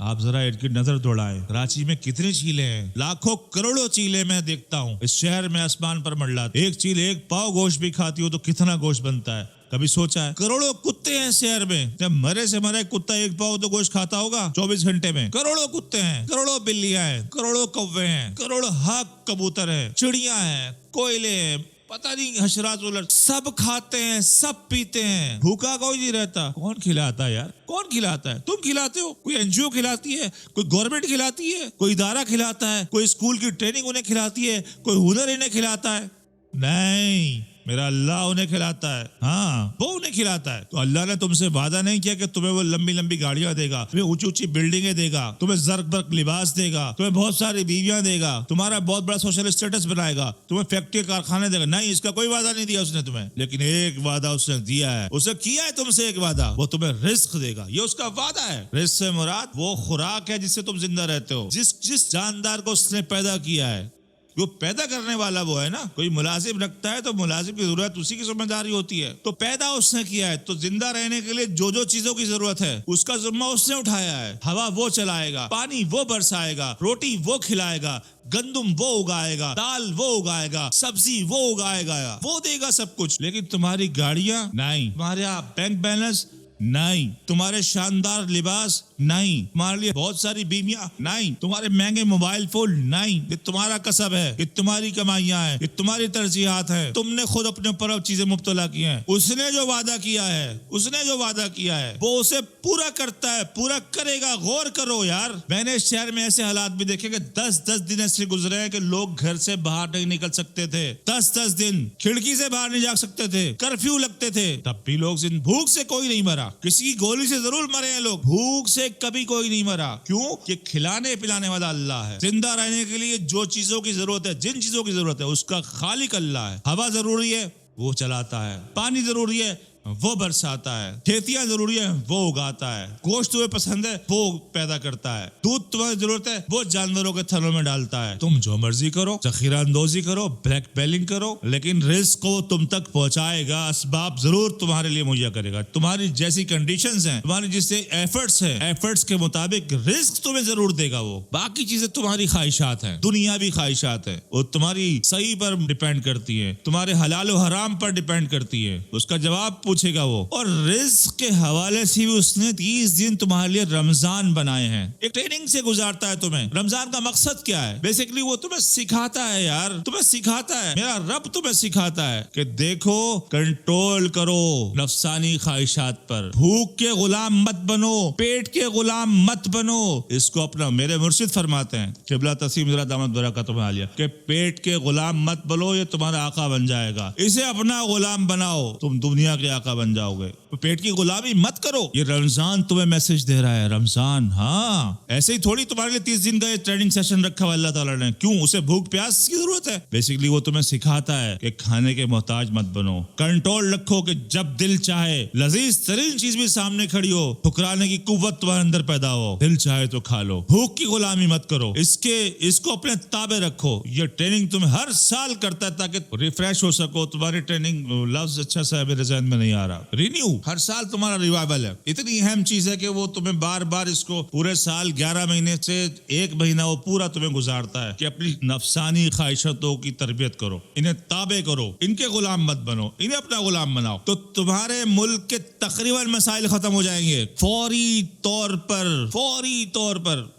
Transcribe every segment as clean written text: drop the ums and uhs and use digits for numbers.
آپ ذرا ان کی نظر دوڑائیں. کراچی میں کتنی چیلیں ہیں, لاکھوں کروڑوں چیلیں میں دیکھتا ہوں اس شہر میں آسمان پر منڈلاتی. ایک چیل ایک پاؤ گوشت بھی کھاتی ہو تو کتنا گوشت بنتا ہے, کبھی سوچا ہے؟ کروڑوں کتے ہیں شہر میں, جب مرے سے مرے کتا ایک پاؤ تو گوشت کھاتا ہوگا 24 گھنٹے میں. کروڑوں کتے ہیں, کروڑوں بلیاں ہیں, کروڑوں کوے ہیں, کروڑوں ہاک کبوتر ہیں, چڑیاں ہیں, کوئلے ہیں, پتہ نہیں حشرات الٹ, سب کھاتے ہیں, سب پیتے ہیں, بھوکا کوئی نہیں رہتا. کون کھلاتا ہے یار, کون کھلاتا ہے؟ تم کھلاتے ہو, کوئی این جی او کھلاتی ہے, کوئی گورنمنٹ کھلاتی ہے, کوئی ادارہ کھلاتا ہے, کوئی اسکول کی ٹریننگ انہیں کھلاتی ہے, کوئی ہنر انہیں کھلاتا ہے؟ نہیں, میرا اللہ انہیں کھلاتا ہے. ہاں, وہ انہیں کھلاتا ہے. تو اللہ نے تم سے وعدہ نہیں کیا کہ تمہیں وہ لمبی لمبی گاڑیاں دے گا, تمہیں اونچی اونچی بلڈنگیں دے گا, تمہیں زرق برق لباس دے گا, تمہیں بہت ساری بیویاں دے گا, تمہارا بہت بڑا سوشل اسٹیٹس بنائے گا, تمہیں فیکٹری کارخانے دے گا. نہیں, اس کا کوئی وعدہ نہیں دیا اس نے تمہیں, لیکن ایک وعدہ اس نے دیا ہے, اس نے کیا ہے تم سے ایک وعدہ, وہ تمہیں رزق دے گا. یہ اس کا وعدہ ہے. رزق سے مراد وہ خوراک ہے جس سے تم زندہ رہتے ہو. جس جاندار کو اس نے پیدا کیا ہے, جو پیدا کرنے والا وہ ہے نا. کوئی ملازم رکھتا ہے تو ملازم کی ضرورت اسی کی ذمہ داری ہوتی ہے. تو پیدا اس نے کیا ہے, تو زندہ رہنے کے لیے جو چیزوں کی ضرورت ہے اس کا ذمہ اس نے اٹھایا ہے. ہوا وہ چلائے گا, پانی وہ برسائے گا, روٹی وہ کھلائے گا, گندم وہ اگائے گا, دال وہ اگائے گا, سبزی وہ اگائے گا, وہ دے گا سب کچھ. لیکن تمہاری گاڑیاں نہیں, تمہارے بینک بیلنس نہیں, تمہارے شاندار لباس نہیں, تمہارے لیے بہت ساری بیویاں نہیں, تمہارے مہنگے موبائل فون نہیں. یہ تمہارا کسب ہے, یہ تمہاری کمائیاں ہیں, یہ تمہاری ترجیحات ہیں. تم نے خود اپنے اوپر چیزیں مبتلا کی ہیں. اس نے جو وعدہ کیا ہے, اس نے جو وعدہ کیا ہے وہ اسے پورا کرتا ہے, پورا کرے گا. غور کرو یار, میں نے اس شہر میں ایسے حالات بھی دیکھے کہ 10 دن ایسے گزرے ہیں کہ لوگ گھر سے باہر نہیں نکل سکتے تھے. 10 دن کھڑکی سے باہر نہیں جا سکتے تھے, کرفیو لگتے تھے, تب بھی لوگ بھوک سے کوئی نہیں مرا. کسی کی گولی سے ضرور مرے ہیں لوگ, بھوک سے کبھی کوئی نہیں مرا. کیوں؟ کہ کھلانے پلانے والا اللہ ہے. زندہ رہنے کے لیے جو چیزوں کی ضرورت ہے, جن چیزوں کی ضرورت ہے, اس کا خالق اللہ ہے. ہوا ضروری ہے, وہ چلاتا ہے. پانی ضروری ہے, وہ برساتا ہے. کھیتیاں ضروری ہے, وہ اگاتا ہے. گوشت تمہیں پسند ہے, وہ پیدا کرتا ہے. دودھ تمہیں ضرورت ہے, وہ جانوروں کے تھنوں میں ڈالتا ہے. تم جو مرضی کرو, ذخیرہ اندوزی کرو, بلیک بیلنگ کرو, لیکن رزق کو تم تک پہنچائے گا. اسباب ضرور تمہارے لیے مہیا کرے گا. تمہاری جیسی کنڈیشنز ہیں, تمہاری جیسے ایفرٹس ہیں, ایفرٹس کے مطابق رزق تمہیں ضرور دے گا. وہ باقی چیزیں تمہاری خواہشات ہیں, دنیاوی خواہشات ہیں, وہ تمہاری صحیح پر ڈیپینڈ کرتی ہیں, تمہارے حلال و حرام پر ڈیپینڈ کرتی ہے. اس کا جواب پوچھے گا وہ. اور رزق کے حوالے سے بھی اس نے 30 دن تمہارے لیے رمضان بنائے ہیں. ایک ٹریننگ سے گزارتا ہے تمہیں. رمضان کا مقصد کیا ہے؟ بیسیکلی وہ تمہیں سکھاتا ہے یار, تمہیں سکھاتا ہے, میرا رب تمہیں سکھاتا ہے کہ دیکھو, کنٹرول کرو نفسانی خواہشات پر. بھوک کے غلام مت بنو, پیٹ کے غلام مت بنو. اس کو اپنا, میرے مرشد فرماتے ہیں قبلہ تسلیم ذرا دامت برکاتہ میں عالیہ, کہ پیٹ کے غلام مت بنو, یہ تمہارا آقا بن جائے گا. اسے اپنا غلام بناؤ, تم دنیا کے آقا بن جاؤ گے. پیٹ کی غلامی مت کرو. یہ رمضان تمہیں میسج دے رہا ہے. رمضان, ہاں ایسے ہی تھوڑی تمہارے لیے 30 دن کا یہ ٹریننگ سیشن رکھا ہوا اللہ تعالیٰ نے. کیوں؟ اسے بھوک پیاس کی ضرورت ہے. بیسیکلی وہ تمہیں سکھاتا ہے کہ کھانے کے محتاج مت بنو. کنٹرول رکھو کہ جب دل چاہے, لذیذ ترین چیز بھی سامنے کھڑی ہو, ٹھکرانے کی قوت تمہارے اندر پیدا ہو, دل چاہے تو کھا لو. بھوک کی غلامی مت کرو. اس کو اپنے تابع رکھو. یہ ٹریننگ تمہیں ہر سال کرتا ہے تاکہ ریفریش ہو سکو. تمہاری ٹریننگ لفظ اچھا سا میرے ذہن میں نہیں آ رہا, رینیو. ہر سال تمہارا ریوائول ہے. اتنی اہم چیز ہے کہ وہ تمہیں بار بار اس کو پورے سال 11 مہینے سے 1 مہینہ وہ پورا تمہیں گزارتا ہے کہ اپنی نفسانی خواہشاتوں کی تربیت کرو, انہیں تابع کرو, ان کے غلام مت بنو, انہیں اپنا غلام بناؤ. تو تمہارے ملک کے تقریباً مسائل ختم ہو جائیں گے فوری طور پر.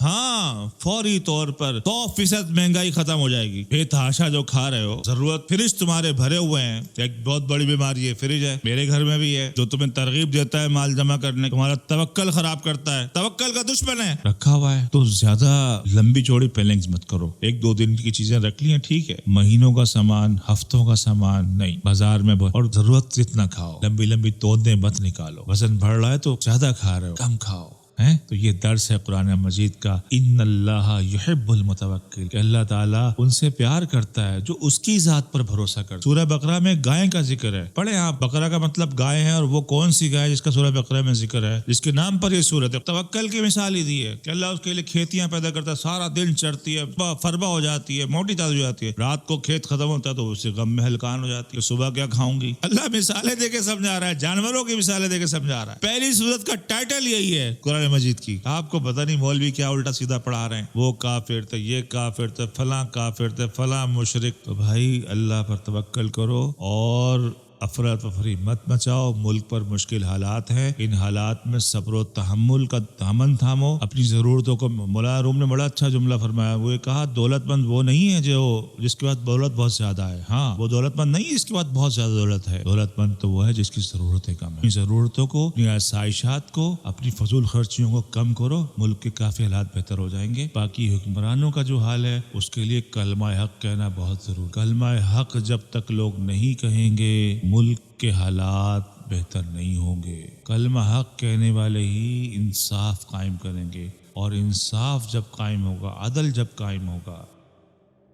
ہاں, فوری طور پر 100% مہنگائی ختم ہو جائے گی. بے تحاشا جو کھا رہے ہو, ضرورت فریج تمہارے بھرے ہوئے ہیں. ایک بہت بڑی بیماری ہے فریج ہے, میرے گھر میں بھی ہے, جو تمہیں ترغیب دیتا ہے مال جمع کرنے, تمہارا توکل خراب کرتا ہے, توکل کا دشمن ہے, رکھا ہوا ہے. تو زیادہ لمبی چوڑی پلاننگز مت کرو. 1-2 دن کی چیزیں رکھ لی ہیں, ٹھیک ہے, مہینوں کا سامان, ہفتوں کا سامان نہیں. بازار میں اور ضرورت جتنا کھاؤ, لمبی توندیں مت نکالو. وزن بڑھ رہا ہے تو زیادہ کھا رہے ہو, کم کھاؤ. ہیں؟ تو یہ درس ہے قرآن مجید کا، ان اللہ یحب المتوکل، کہ اللہ تعالیٰ ان سے پیار کرتا ہے جو اس کی ذات پر بھروسہ کرتا ہے۔ سورہ بقرہ میں گائے کا ذکر ہے، پڑھیں آپ، بقرہ کا مطلب گائے ہے، اور وہ کون سی گائے جس کا سورہ بقرہ میں ذکر ہے، جس کے نام پر یہ سورت ہے؟ توکل کی مثال ہی دی ہے کہ اللہ اس کے لیے کھیتیاں پیدا کرتا ہے، سارا دن چڑھتی ہے، فربا ہو جاتی ہے، موٹی تازی ہو جاتی ہے، رات کو کھیت ختم ہوتا ہے تو اسے غم میں ہلکان ہو جاتی ہے، صبح کیا کھاؤں گی؟ اللہ مثالیں دے کے سمجھا رہا ہے، جانوروں کی مثالیں دے کے سمجھا رہا ہے۔ پہلی سورت کا ٹائٹل یہی ہے قرآن مجید کی۔ آپ کو پتہ نہیں مولوی کیا الٹا سیدھا پڑھا رہے ہیں، وہ کافر تھے، یہ کافر تھے، فلاں کافر تھے، فلاں مشرک۔ تو بھائی اللہ پر توکل کرو اور افراتفری مت مچاؤ۔ ملک پر مشکل حالات ہیں، ان حالات میں صبر و تحمل کا دامن تھامو، اپنی ضرورتوں کو۔ مولانا روم نے بڑا اچھا جملہ فرمایا، وہ یہ کہا دولت مند وہ نہیں ہے جو جس کے پاس دولت بہت زیادہ ہے، ہاں وہ دولت مند نہیں ہے جس کے پاس بہت زیادہ دولت ہے، دولت مند تو وہ ہے جس کی ضرورتیں کم ہیں۔ اپنی ضرورتوں کو، اپنی آسائشات کو، اپنی فضول خرچیوں کو کم کرو، ملک کے کافی حالات بہتر ہو جائیں گے۔ باقی حکمرانوں کا جو حال ہے اس کے لیے کلمہ حق کہنا بہت ضروری۔ کلمہ حق جب تک لوگ نہیں کہیں گے ملک کے حالات بہتر نہیں ہوں گے۔ کلمہ حق کہنے والے ہی انصاف قائم کریں گے، اور انصاف جب قائم ہوگا، عدل جب قائم ہوگا،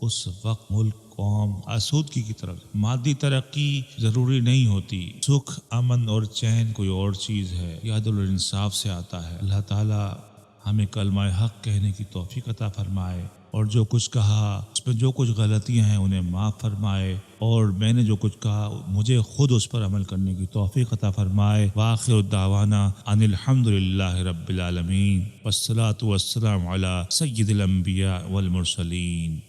اس وقت ملک قوم آسودگی کی طرف۔ مادی ترقی ضروری نہیں ہوتی، سکھ امن اور چین کوئی اور چیز ہے، یہ عدل اور انصاف سے آتا ہے۔ اللہ تعالی ہمیں کلمہ حق کہنے کی توفیق عطا فرمائے، اور جو کچھ کہا اس میں جو کچھ غلطیاں ہیں انہیں معاف فرمائے، اور میں نے جو کچھ کہا مجھے خود اس پر عمل کرنے کی توفیق عطا فرمائے۔ وآخر دعوانا ان الحمد للہ رب العالمین، والصلاة والسلام علی سید الانبیاء والمرسلین۔